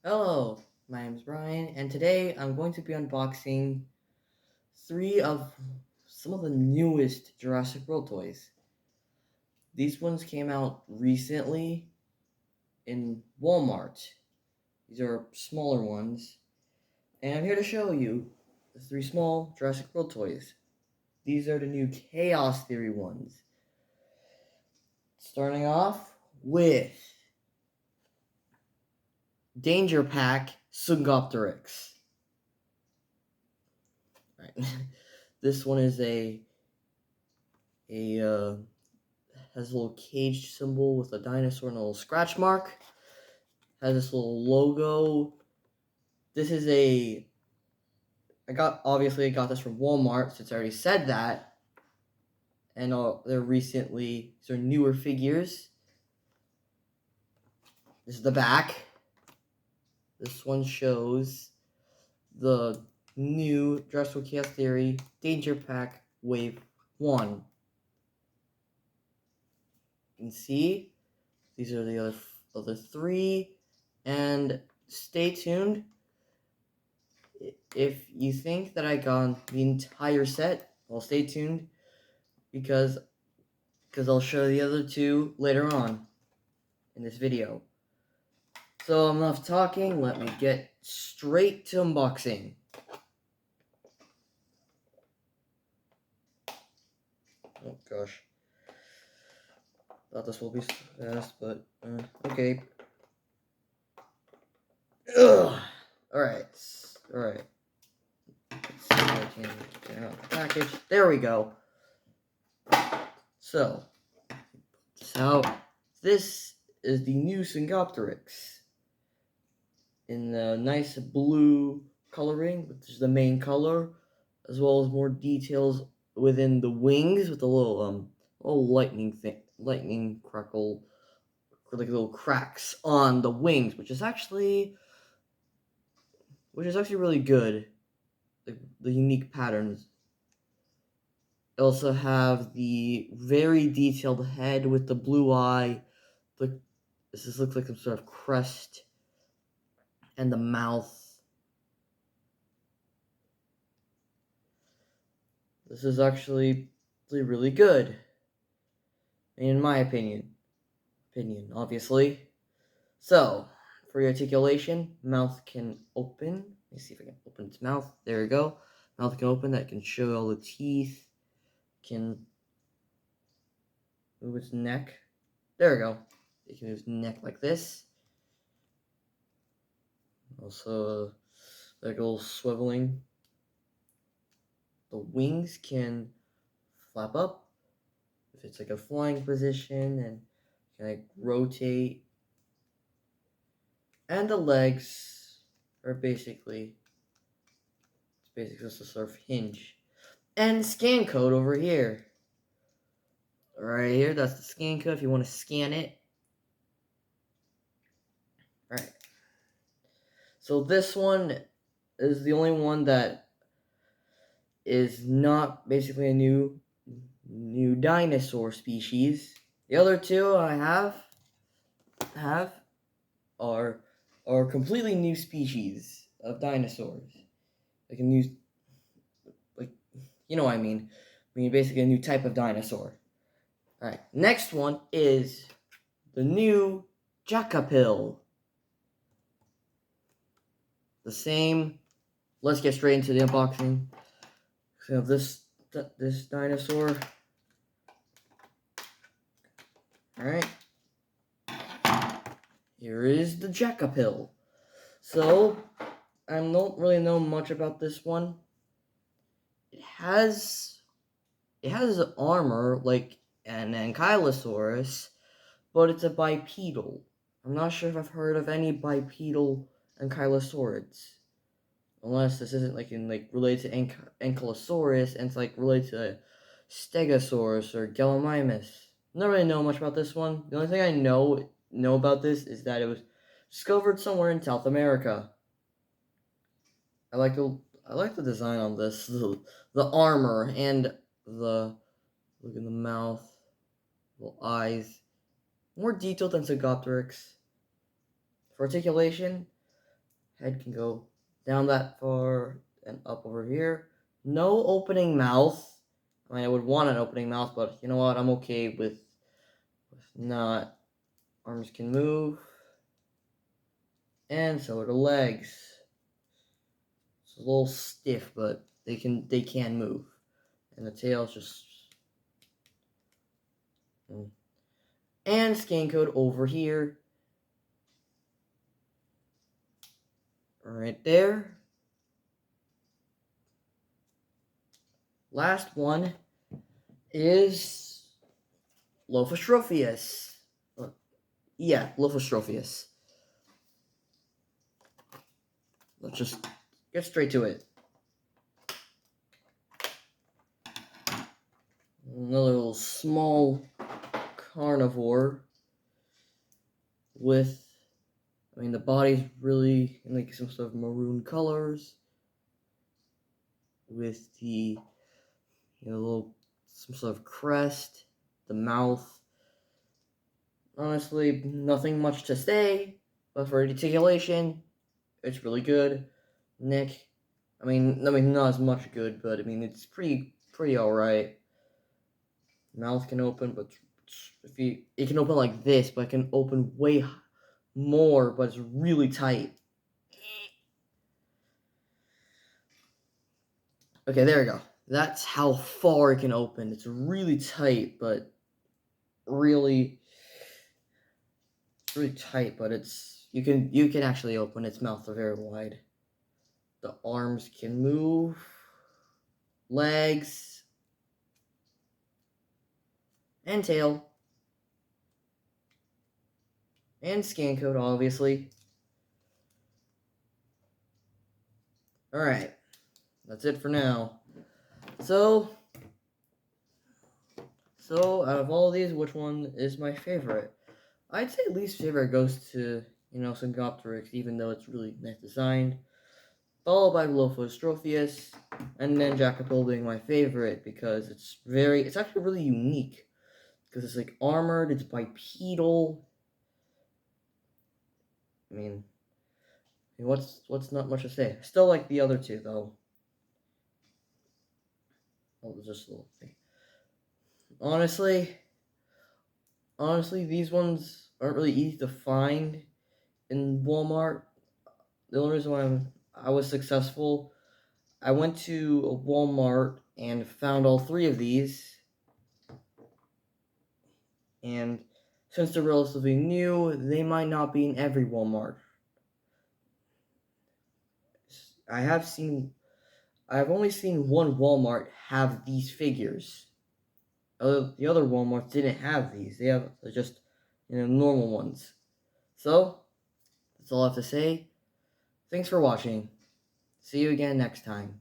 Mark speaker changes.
Speaker 1: Hello, my name is Brian, and today I'm going to be unboxing three of some of the newest Jurassic World toys. These ones came out recently in Walmart. These are smaller ones, and I'm here to show you the three small Jurassic World toys. These are the new Chaos Theory ones. Starting off with Danger Pack Sungopteryx. Right. This one is a has a little caged symbol with a dinosaur and a little scratch mark. Has this little logo. This is I got this from Walmart since I already said that. And these are newer figures. This is the back. This one shows the new Jurassic Chaos Theory Danger Pack Wave 1. You can see these are the other three. And stay tuned. If you think that I got the entire set, well, stay tuned because I'll show the other two later on in this video. So enough talking, let me get straight to unboxing. Oh gosh, thought this will be fast, but okay. Ugh. All right. Let's see if I can get out the package. There we go. So this is the new Singopteryx in the nice blue coloring, which is the main color, as well as more details within the wings with a little lightning crackle, or like little cracks on the wings, which is actually really good. The unique patterns. They also have the very detailed head with the blue eye. This looks like some sort of crest, and the mouth. This is actually really good, in my opinion. Obviously. So, for your articulation, mouth can open. Let me see if I can open its mouth. There we go. Mouth can open. That can show all the teeth. Can move its neck. There we go. It can move its neck like this. Also, like a little swiveling. The wings can flap up if it's like a flying position, and can like rotate. And the legs are basically just a sort of hinge. And scan code over here. Right here, that's the scan code if you want to scan it. Right. So this one is the only one that is not basically a new dinosaur species. The other two I have are completely new species of dinosaurs. Like a new, like, you know what I mean. I mean basically a new type of dinosaur. Alright, next one is the new Jackapil. The same. Let's get straight into the unboxing. So this dinosaur. Alright. Here is the Jackapil. So, I don't really know much about this one. It has armor like an Ankylosaurus, but it's a bipedal. I'm not sure if I've heard of any bipedal Ankylosaurids. Unless this isn't related to Ankylosaurus and it's like related to Stegosaurus or Gallimimus. I don't really know much about this one. The only thing I know about this is that it was discovered somewhere in South America. I like the design on this, the armor and the look in the mouth, little eyes, more detailed than Zygopteryx. For articulation, Head can go down that far and up over here. No opening mouth. I mean, I would want an opening mouth, but you know what? I'm okay with not. Arms can move. And so are the legs. It's a little stiff, but they can move. And the tail's just. And scan code over here. Right there. Last one is Lophostrophius. Yeah, Lophostrophius. Let's just get straight to it. Another little small carnivore with, I mean, the body's really in like some sort of maroon colors with the, little, some sort of crest, the mouth. Honestly, nothing much to say, but for articulation, it's really good. Neck, I mean, not as much good, but I mean, it's pretty alright. Mouth can open, but it can open like this, but it can open way more, but it's really tight. Okay, there we go. That's how far it can open. It's really tight, but really tight, but you can actually open its mouth very wide. The arms can move, legs, and tail, and scan code, obviously. Alright, that's it for now. So out of all these, which one is my favorite? I'd say least favorite goes to, Syngopteryx, even though it's really nice designed. Followed by Lophostrophius, and then Jacopo being my favorite because it's actually really unique. Because it's like armored, it's bipedal. I mean, what's not much to say? I still like the other two though. Oh, just a little thing. Honestly, these ones aren't really easy to find in Walmart. The only reason why I was successful, I went to a Walmart and found all three of these. And since they're relatively new, they might not be in every Walmart. I've only seen one Walmart have these figures. The other Walmarts didn't have these. They have just, normal ones. So, that's all I have to say. Thanks for watching. See you again next time.